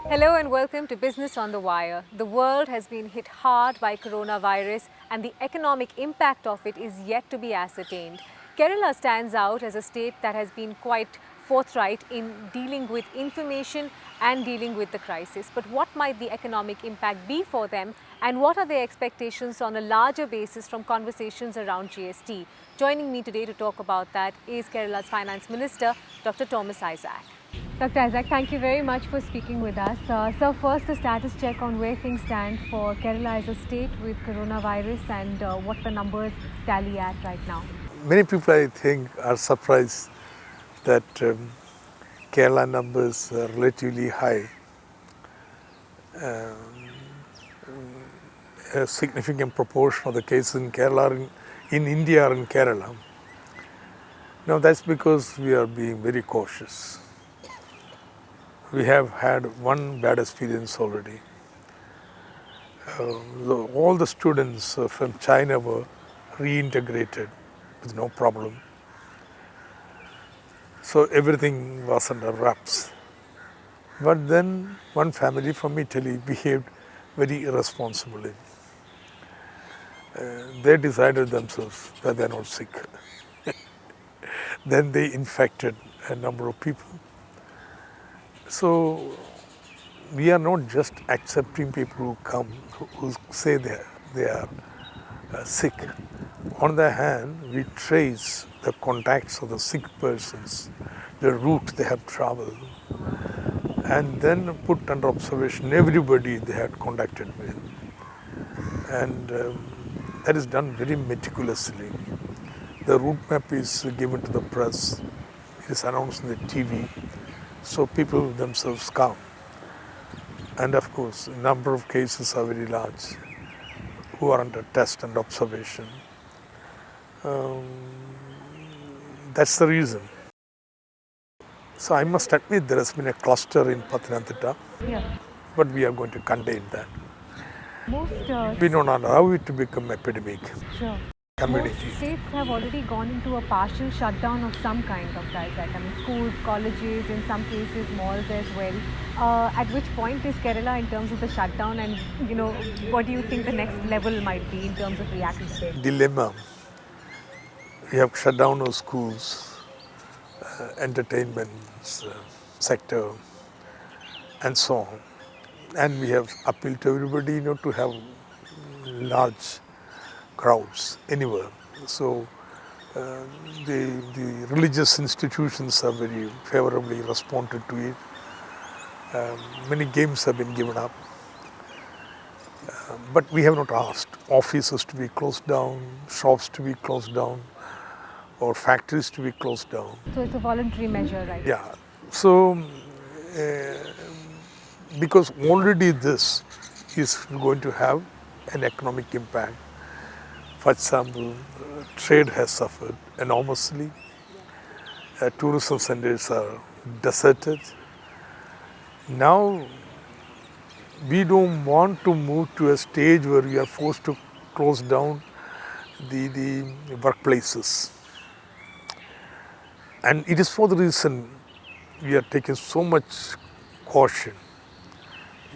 Hello and welcome to Business on the Wire. The world has been hit hard by coronavirus and the economic impact of it is yet to be ascertained. Kerala stands out as a state that has been quite forthright in dealing with information and dealing with the crisis. But what might the economic impact be for them and what are their expectations on a larger basis from conversations around GST? Joining me today to talk about that is Kerala's Finance Minister, Dr. Thomas Isaac. Dr. Isaac, thank you very much for speaking with us. So first, a status check on where things stand for Kerala as a state with coronavirus and what the numbers tally at right now. Many people, I think, are surprised that Kerala numbers are relatively high. A significant proportion of the cases in Kerala in India are in Kerala. Now that's because we are being very cautious. We have had one bad experience already. All the students from China were reintegrated with no problem. So everything was under wraps. But then one family from Italy behaved very irresponsibly. They decided themselves that they are not sick. Then they infected a number of people. So we are not just accepting people who come, who say they are sick. On the other hand, we trace the contacts of the sick persons, the route they have traveled, and then put under observation everybody they had contacted with. And that is done very meticulously. The route map is given to the press, it is announced on the TV. So people themselves come. And of course, a number of cases are very large who are under test and observation. That's the reason. So I must admit there has been a cluster in Pathanamthitta, but we are going to contain that. We don't allow it to become epidemic. Sure. Community. Most states have already gone into a partial shutdown of some kind, Dr. Isaac. I mean, schools, colleges, in some cases malls as well. At which point is Kerala in terms of the shutdown and, what do you think the next level might be in terms of reaction? Dilemma. We have shut down our schools, entertainment sector and so on. And we have appealed to everybody to have large crowds anywhere. So the religious institutions are very favorably responded to it. Many games have been given up. But we have not asked offices to be closed down, shops to be closed down, or factories to be closed down. So it's a voluntary measure, right? Yeah. So because already this is going to have an economic impact. For example, trade has suffered enormously. Tourism centers are deserted. Now, we don't want to move to a stage where we are forced to close down the workplaces. And it is for the reason we are taking so much caution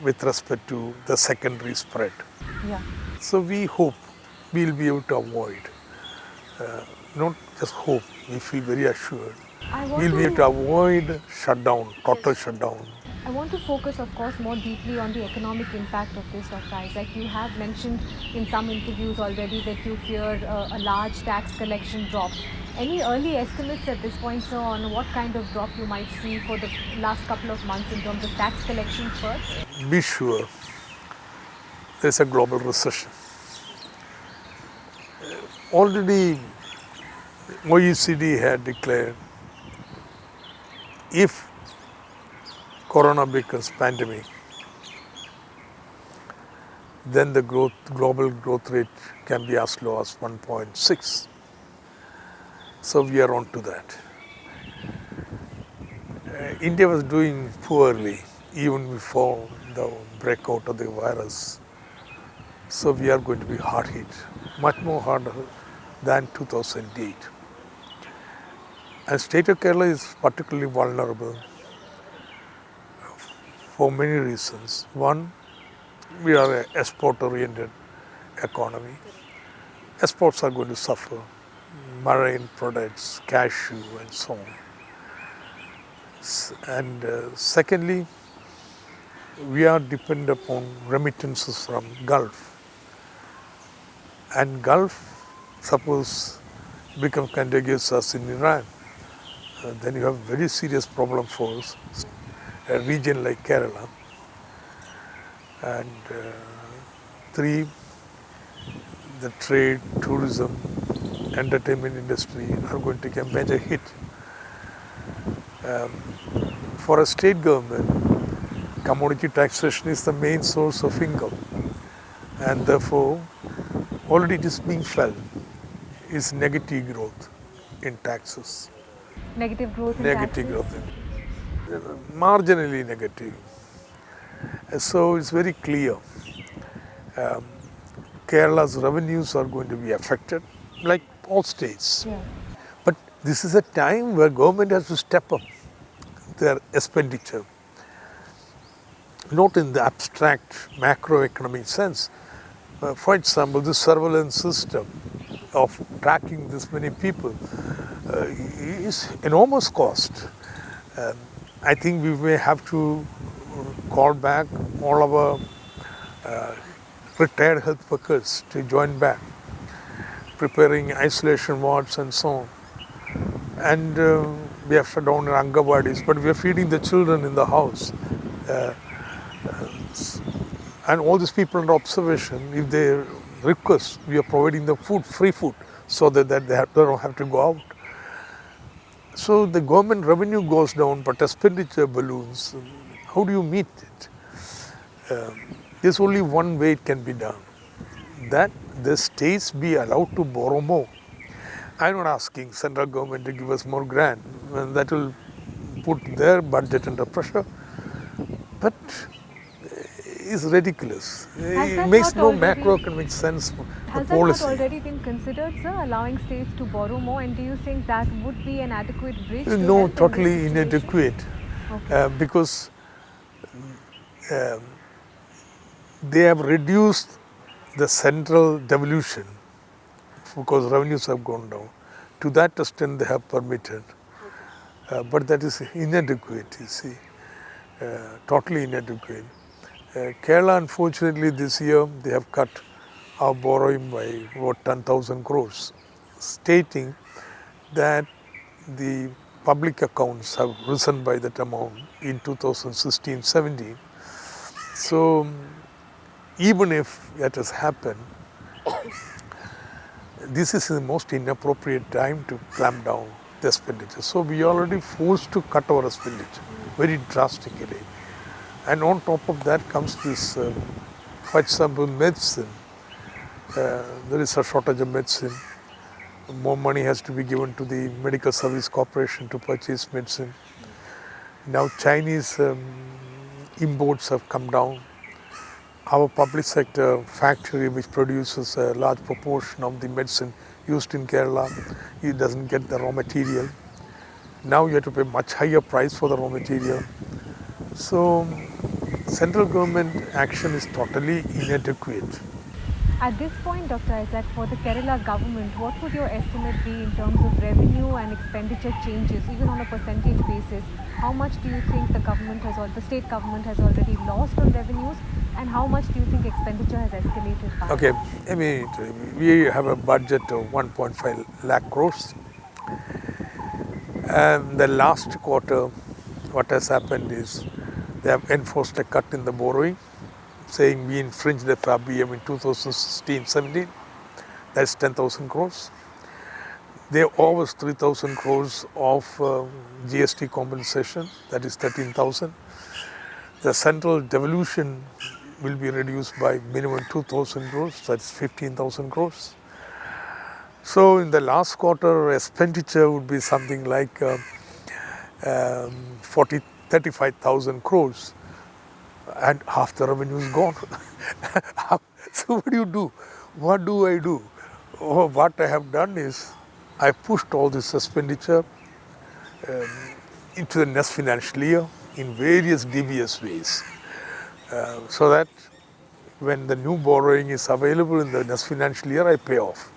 with respect to the secondary spread. Yeah. So we hope we'll be able to avoid, not just hope, we feel very assured, we'll be able to avoid shutdown, total shutdown. I want to focus, of course, more deeply on the economic impact of this, Dr. Isaac. You have mentioned in some interviews already that you fear a large tax collection drop. Any early estimates at this point, sir, on what kind of drop you might see for the last couple of months in terms of tax collection first? Be sure there's a global recession. Already OECD had declared if Corona becomes pandemic, then the global growth rate can be as low as 1.6. So we are on to that. India was doing poorly even before the breakout of the virus. So we are going to be hard hit, much more harder than 2008. And state of Kerala is particularly vulnerable for many reasons. One, we are an export-oriented economy. Exports are going to suffer. Marine products, cashew and so on. And secondly, we are dependent upon remittances from Gulf. And Gulf, suppose, become contiguous as in Iran, then you have very serious problem for us, a region like Kerala. And three, the trade, tourism, entertainment industry are going to take a major hit. For a state government, commodity taxation is the main source of income, and therefore already it is being felt is negative growth in taxes. Negative growth in Negative taxes? growth, marginally negative. So it's very clear. Kerala's revenues are going to be affected, like all states. Yeah. But this is a time where government has to step up their expenditure, not in the abstract macroeconomic sense. For example, the surveillance system of tracking this many people is enormous cost. I think we may have to call back all our retired health workers to join back, preparing isolation wards and so on. And we have shut down Angawadis, but we are feeding the children in the house. And all these people under observation, if they request, we are providing them food, free food, so that they don't have to go out. So the government revenue goes down, but expenditure balloons. How do you meet it? There's only one way it can be done, that the states be allowed to borrow more. I'm not asking central government to give us more grant, and that will put their budget under pressure, but it's ridiculous. It makes no macroeconomic sense. Has that not already been considered, sir, allowing states to borrow more, and do you think that would be an adequate bridge? No, totally inadequate. Okay. Because they have reduced the central devolution because revenues have gone down. To that extent they have permitted. But that is inadequate, you see, totally inadequate. Kerala, unfortunately, this year they have cut our borrowing by about 10,000 crores, stating that the public accounts have risen by that amount in 2016-17. So even if that has happened, this is the most inappropriate time to clamp down the expenditure. So we are already forced to cut our expenditure very drastically. And on top of that comes this, for example, medicine. There is a shortage of medicine. More money has to be given to the Medical Service Corporation to purchase medicine. Now Chinese imports have come down. Our public sector factory, which produces a large proportion of the medicine used in Kerala, it doesn't get the raw material. Now you have to pay much higher price for the raw material. So central government action is totally inadequate. At this point, Dr. Isaac, for the Kerala government, what would your estimate be in terms of revenue and expenditure changes, even on a percentage basis? How much do you think the state government has already lost on revenues, and how much do you think expenditure has escalated by? Okay, I mean, we have a budget of 1.5 lakh crores. And the last quarter, what has happened is they have enforced a cut in the borrowing, saying we infringed the FABM in 2016-17. That's 10,000 crores. They owe us 3,000 crores of GST compensation, that is 13,000. The central devolution will be reduced by minimum 2,000 crores, that's 15,000 crores. So in the last quarter, expenditure would be something like 35,000 crores, and half the revenue is gone. So what do you do? What do? What I have done is I pushed all this expenditure into the next financial year in various devious ways, so that when the new borrowing is available in the next financial year, I pay off.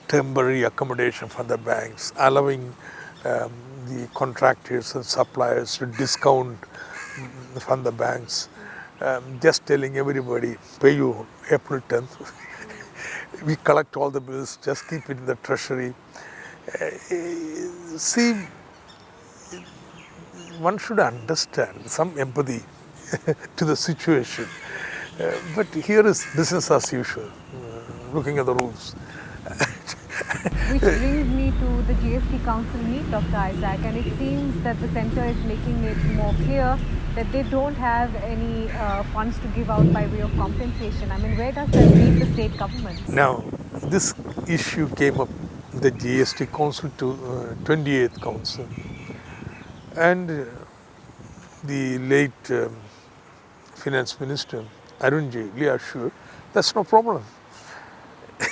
Temporary accommodation from the banks, allowing the contractors and suppliers to discount from the banks, just telling everybody, pay you April 10th. We collect all the bills, just keep it in the treasury. See, one should understand some empathy to the situation. But here is business as usual, looking at the rules. Which brings me to the GST Council meet, Dr. Isaac, and it seems that the centre is making it more clear that they don't have any funds to give out by way of compensation. I mean, where does that leave the state government? Now, this issue came up in the GST Council to 28th Council, and the late Finance Minister Arun Jaitley assured that's no problem.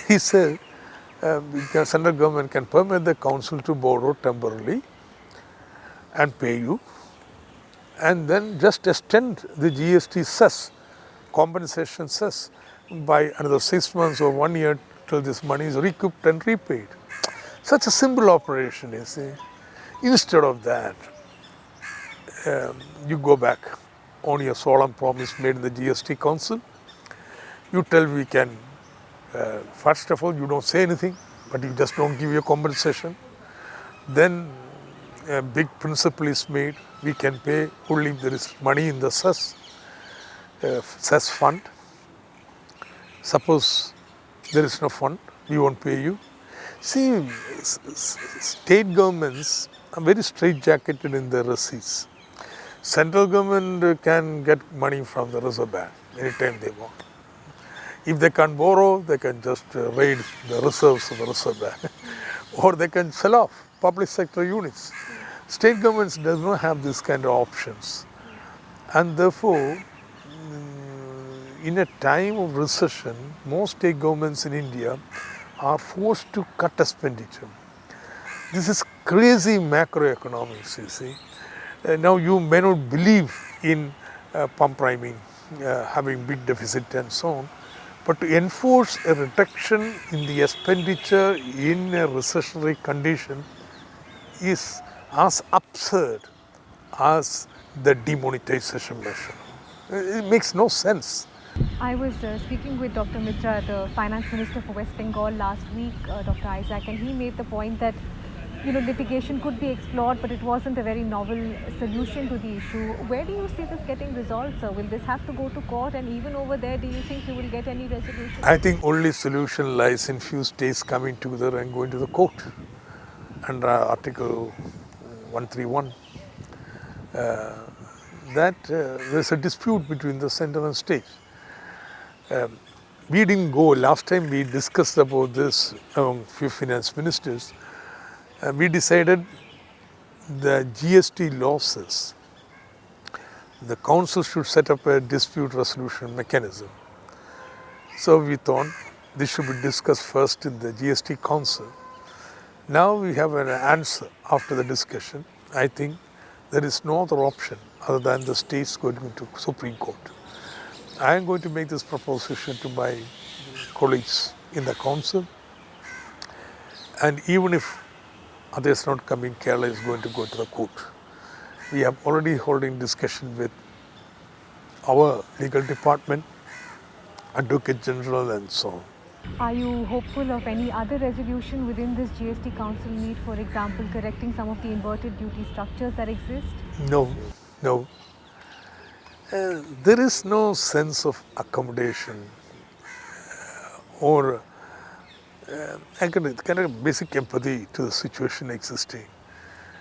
He said the central government can permit the council to borrow temporarily and pay you, and then just extend the GST cess, compensation cess, by another 6 months or 1 year till this money is recouped and repaid. Such a simple operation, you see. Instead of that, you go back on your solemn promise made in the GST Council. You tell we can, first of all, you don't say anything, but you just don't give your compensation. Then a big principle is made, we can pay only if there is money in the cess fund. Suppose there is no fund, we won't pay you. See, state governments are very straitjacketed in their receipts. Central government can get money from the Reserve Bank anytime they want. If they can't borrow, they can just raid the reserves of the Reserve Bank. Or they can sell off public sector units. State governments does not have this kind of options. And therefore, in a time of recession, most state governments in India are forced to cut expenditure. This is crazy macroeconomics, you see. Now you may not believe in pump priming, having big deficit and so on, but to enforce a reduction in the expenditure in a recessionary condition is as absurd as the demonetization measure. It makes no sense. I was speaking with Dr. Mitra, the Finance Minister for West Bengal last week, Dr. Isaac, and he made the point that litigation could be explored, but it wasn't a very novel solution to the issue. Where do you see this getting resolved, sir? Will this have to go to court? And even over there, do you think you will get any resolution? I think only solution lies in few states coming together and going to the court under Article 131. There's a dispute between the center and state. We didn't go, last time we discussed about this among few finance ministers. We decided the GST losses, the council should set up a dispute resolution mechanism. So we thought this should be discussed first in the GST Council. Now we have an answer after the discussion. I think there is no other option other than the states going to Supreme Court. I am going to make this proposition to my colleagues in the council, and even if others not coming, Kerala is going to go to the court. We have already holding discussion with our legal department, Advocate General and so on. Are you hopeful of any other resolution within this GST Council meet, for example, correcting some of the inverted duty structures that exist? No. There is no sense of accommodation or kind of basic empathy to the situation existing.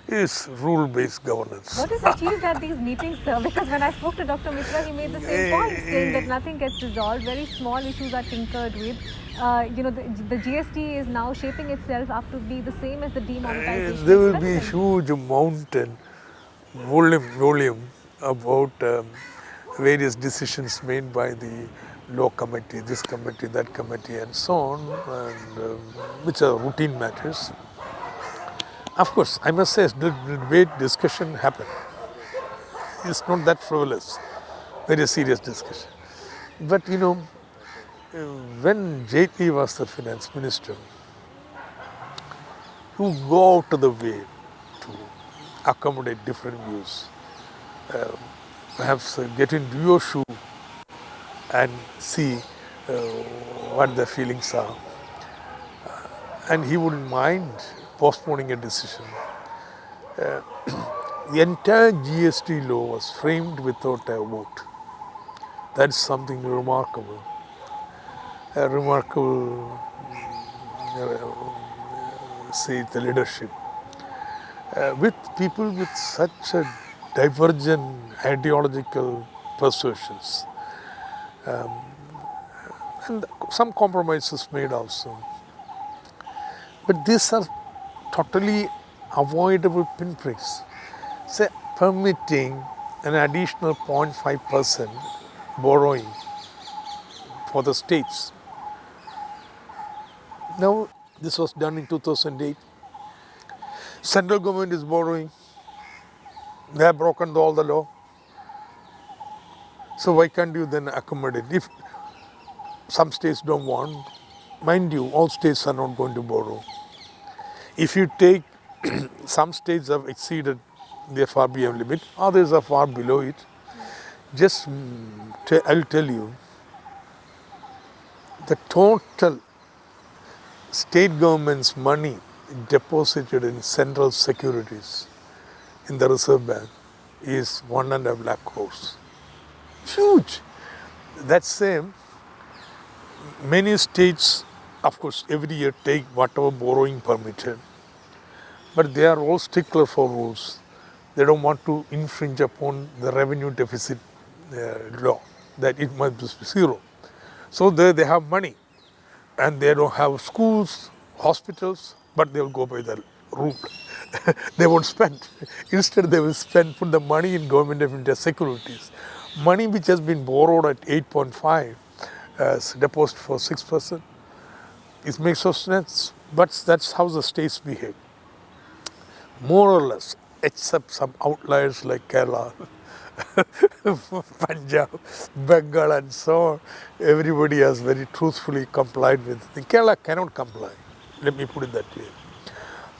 It is rule-based governance. What is achieved at these meetings, sir? Because when I spoke to Dr. Mitra, he made the same point, saying that nothing gets resolved, very small issues are tinkered with. The GST is now shaping itself up to be the same as the demonetization. There will be a huge mountain volume about various decisions made by the law committee, this committee, that committee and so on, and which are routine matters. Of course, I must say the debate discussion happened. It's not that frivolous, very serious discussion. But when Jaitley was the finance minister, you go out of the way to accommodate different views. Perhaps get into your shoe and see what the feelings are. And he wouldn't mind postponing a decision. The entire GST law was framed without a vote. That's something remarkable. A remarkable, say, the leadership. With people with such a divergent ideological persuasions. And some compromises made also. But these are totally avoidable pinpricks. Say, permitting an additional 0.5% borrowing for the states. Now, this was done in 2008. Central government is borrowing. They have broken all the law. So why can't you then accommodate? If some states don't want, mind you, all states are not going to borrow. If you take, some states have exceeded the FRBM limit, others are far below it. Just, I'll tell you, the total state government's money deposited in central securities in the Reserve Bank is 1.5 lakh crores. Huge. That same, many states, of course, every year take whatever borrowing permitted, but they are all stickler for rules. They don't want to infringe upon the revenue deficit law, that it must be zero. So they have money, and they don't have schools, hospitals, but they will go by the rule. They won't spend. Instead, they will put the money in government of India securities. Money which has been borrowed at 8.5 as deposit for 6%. It makes no sense, but that's how the states behave. More or less, except some outliers like Kerala, Punjab, Bengal and so on, everybody has very truthfully complied with it. Kerala cannot comply, let me put it that way.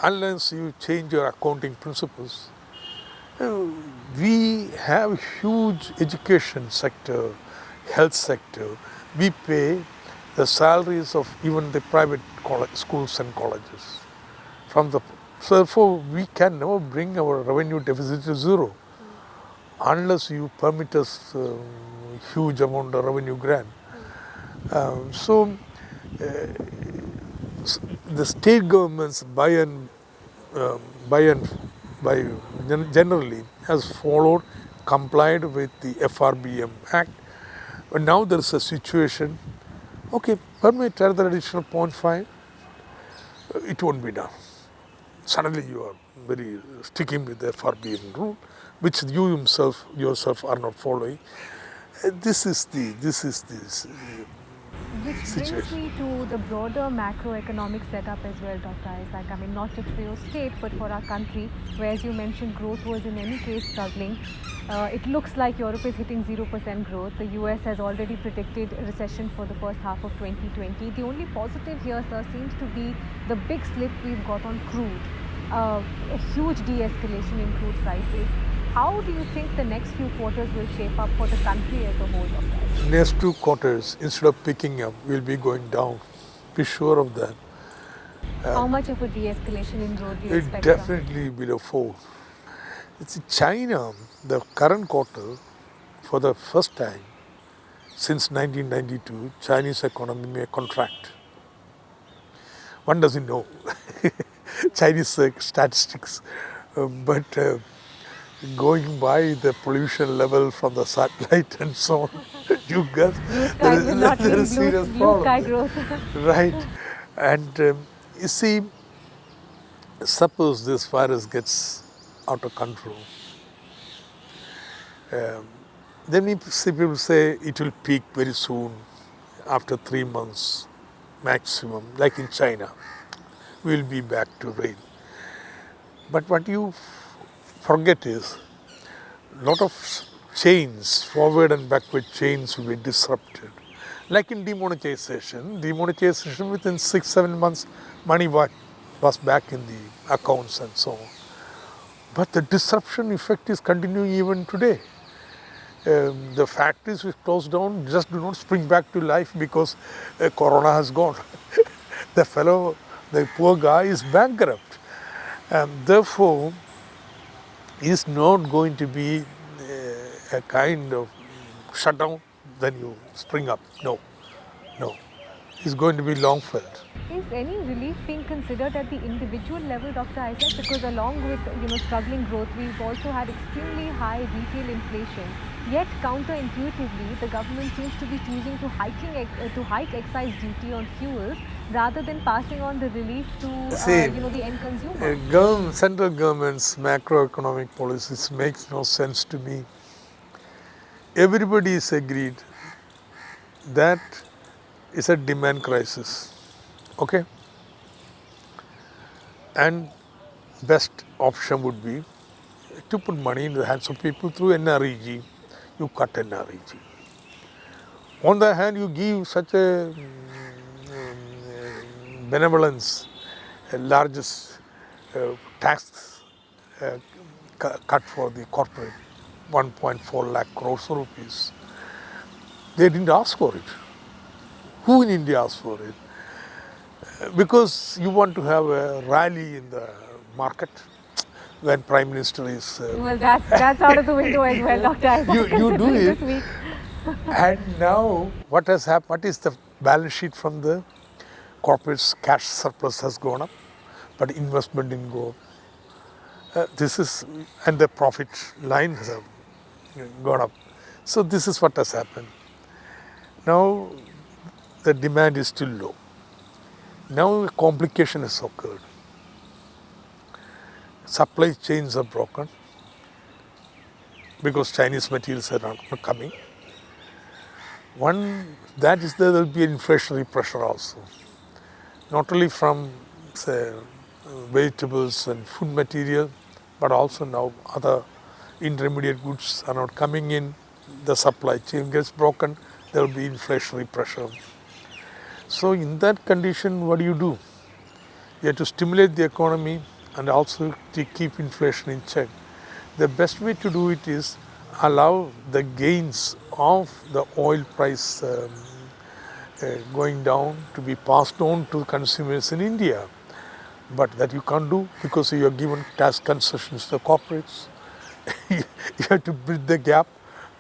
Unless you change your accounting principles. We have huge education sector, health sector. We pay the salaries of even the private schools and colleges. So therefore, we can never bring our revenue deficit to zero unless you permit us huge amount of revenue grant. The state governments generally has followed, complied with the FRBM Act. But now there is a situation, okay, permit another additional 0.5, it won't be done. Suddenly you are very sticking with the FRBM rule, which you yourself are not following. This is the Which situation. brings me to the broader macroeconomic setup as well, Dr. Isaac. I mean, not just for your state, but for our country, where, as you mentioned, growth was in any case struggling. It looks like Europe is hitting 0% growth. The US has already predicted a recession for the first half of 2020. The only positive here, sir, seems to be the big slip we've got on crude. A huge de-escalation in crude prices. How do you think the next few quarters will shape up for the country as a whole, Dr. Next 2 quarters, instead of picking up, we'll be going down. Be sure of that. How much of a de-escalation in growth do you expect? Definitely below 4. It's China, the current quarter, for the first time since 1992, Chinese economy may contract. One doesn't know Chinese statistics, but going by the pollution level from the satellite and so on, you guys, there is serious problem. Sky growth. Right. And you see, suppose this virus gets out of control, then people say it will peak very soon, after 3 months maximum, like in China. We'll be back to rain. But what you forget is lot of chains, forward and backward chains will be disrupted. Like in demonetization within 6-7 months, money was back in the accounts and so on. But the disruption effect is continuing even today. The factories which closed down just do not spring back to life because Corona has gone. The poor guy is bankrupt. Therefore, is not going to be a kind of shutdown, then you spring up. No. It's going to be long felt. Is any relief being considered at the individual level, Dr. Isaac? Because along with struggling growth, we've also had extremely high retail inflation. Yet counterintuitively, the government seems to be choosing to hike excise duty on fuels rather than passing on the relief to the end consumer. Central government's macroeconomic policies makes no sense to me. Everybody is agreed that is a demand crisis. Okay? And best option would be to put money in the hands of people through NREG. You cut NREG. On the other hand, you give such a benevolence, largest tax cut for the corporate, 1.4 lakh crores of rupees. They didn't ask for it. Who in India asked for it? Because you want to have a rally in the market when Prime Minister is... well, that's out of the window as well, Dr. Isaac. You do it. And now what has happened? What is the balance sheet from the corporate's cash surplus has gone up, but investment didn't go up. And the profit line has gone up. So this is what has happened. Now the demand is still low. Now a complication has occurred. Supply chains are broken because Chinese materials are not coming. One, that is there will be inflationary pressure also. Not only from, say, vegetables and food material, but also now other intermediate goods are not coming in. The supply chain gets broken, there will be inflationary pressure. So in that condition, what do? You have to stimulate the economy and also to keep inflation in check. The best way to do it is allow the gains of the oil price going down to be passed on to consumers in India. But that you can't do because you are given tax concessions to the corporates. You have to bridge the gap.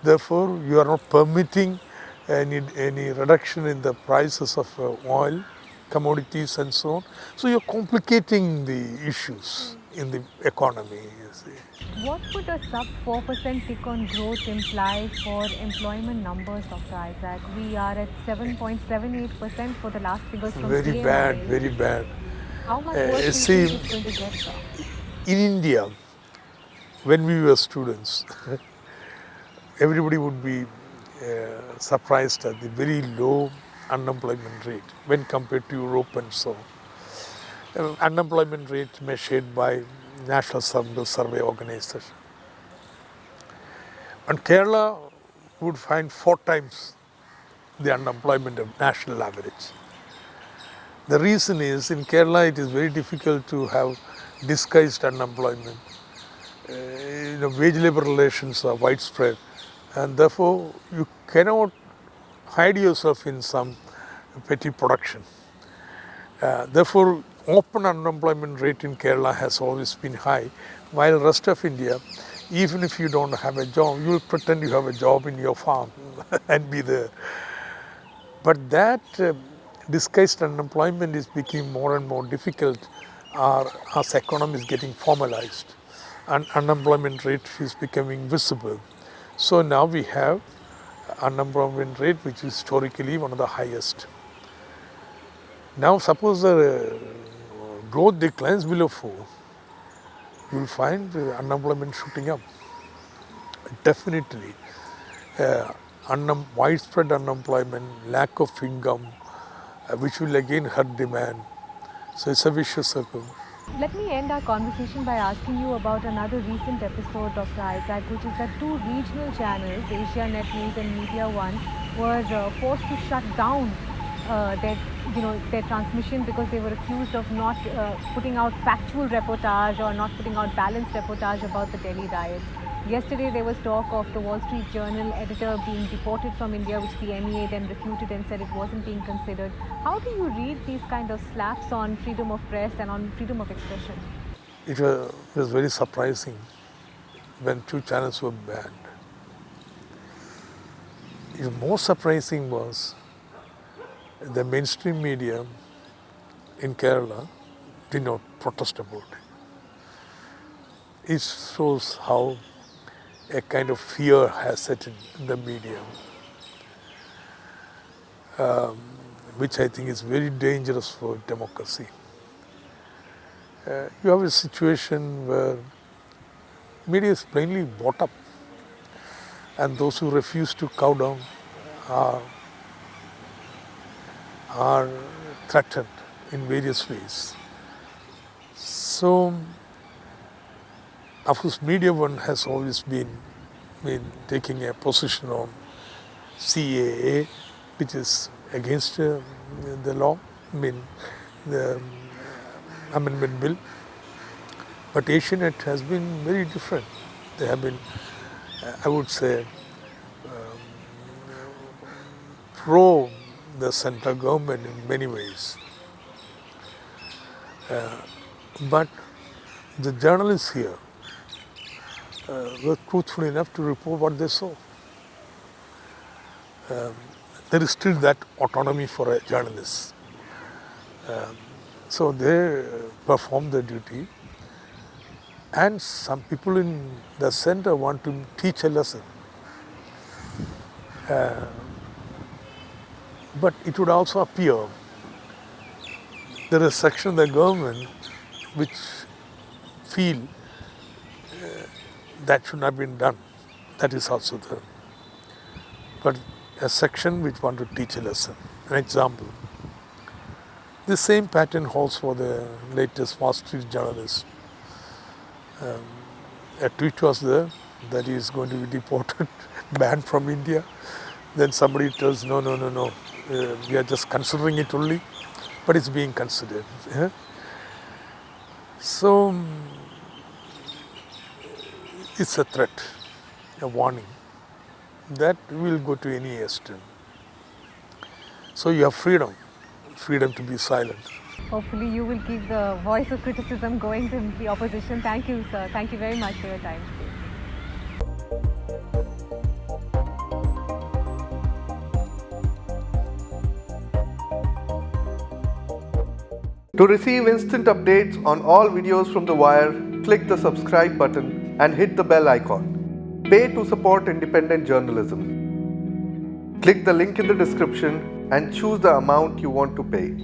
Therefore, you are not permitting any reduction in the prices of oil, commodities and so on. So you're complicating the issues in the economy, you see. What would a sub 4% tick on growth imply for employment numbers, Dr. Isaac? We are at 7.78% for the last figures from Very TMI. bad, very bad. How much worse do you think it's going to get, sir? In India, when we were students, everybody would be surprised at the very low unemployment rate when compared to Europe and so on. Unemployment rate measured by National Survey Organization. And Kerala would find 4 times the unemployment of national average. The reason is in Kerala it is very difficult to have disguised unemployment. Wage labor relations are widespread and therefore you cannot hide yourself in some petty production. Therefore, open unemployment rate in Kerala has always been high, while rest of India, even if you don't have a job, you will pretend you have a job in your farm and be there. But that disguised unemployment is becoming more and more difficult as economy is getting formalized and unemployment rate is becoming visible. So now we have unemployment rate which is historically one of the highest. Now suppose the growth declines below 4, you will find unemployment shooting up. Definitely. Widespread unemployment, lack of income, which will again hurt demand. So it's a vicious circle. Let me end our conversation by asking you about another recent episode, Dr. Isaac, which is that two regional channels, Asia Net News and Media One, were forced to shut down their transmission because they were accused of not putting out factual reportage or not putting out balanced reportage about the Delhi riots. Yesterday there was talk of the Wall Street Journal editor being deported from India, which the MEA then refuted and said it wasn't being considered. How do you read these kind of slaps on freedom of press and on freedom of expression? It was very surprising when two channels were banned. Even more surprising was the mainstream media in Kerala did not protest about it. It shows how a kind of fear has set in the media, which I think is very dangerous for democracy. You have a situation where media is plainly bought up, and those who refuse to cow down are threatened in various ways. So, of course, Media One has always been taking a position on CAA, which is against the law, the amendment bill. But Asianet has been very different. They have been, I would say, pro the central government in many ways. But the journalists here were truthful enough to report what they saw. There is still that autonomy for a journalist. So they perform their duty, and some people in the center want to teach a lesson. But it would also appear there is a section of the government which feel that should not have been done. That is also there. But a section which want to teach a lesson. An example. The same pattern holds for the latest Wall Street journalist. A tweet was there that he is going to be deported, banned from India. Then somebody tells, no, we are just considering it only, but it's being considered. Yeah? So, it's a threat, a warning that will go to any extent. So you have freedom to be silent. Hopefully you will keep the voice of criticism going to the opposition. Thank you, sir. Thank you very much for your time today. To receive instant updates on all videos from The Wire, click the subscribe button and hit the bell icon. Pay to support independent journalism. Click the link in the description and choose the amount you want to pay.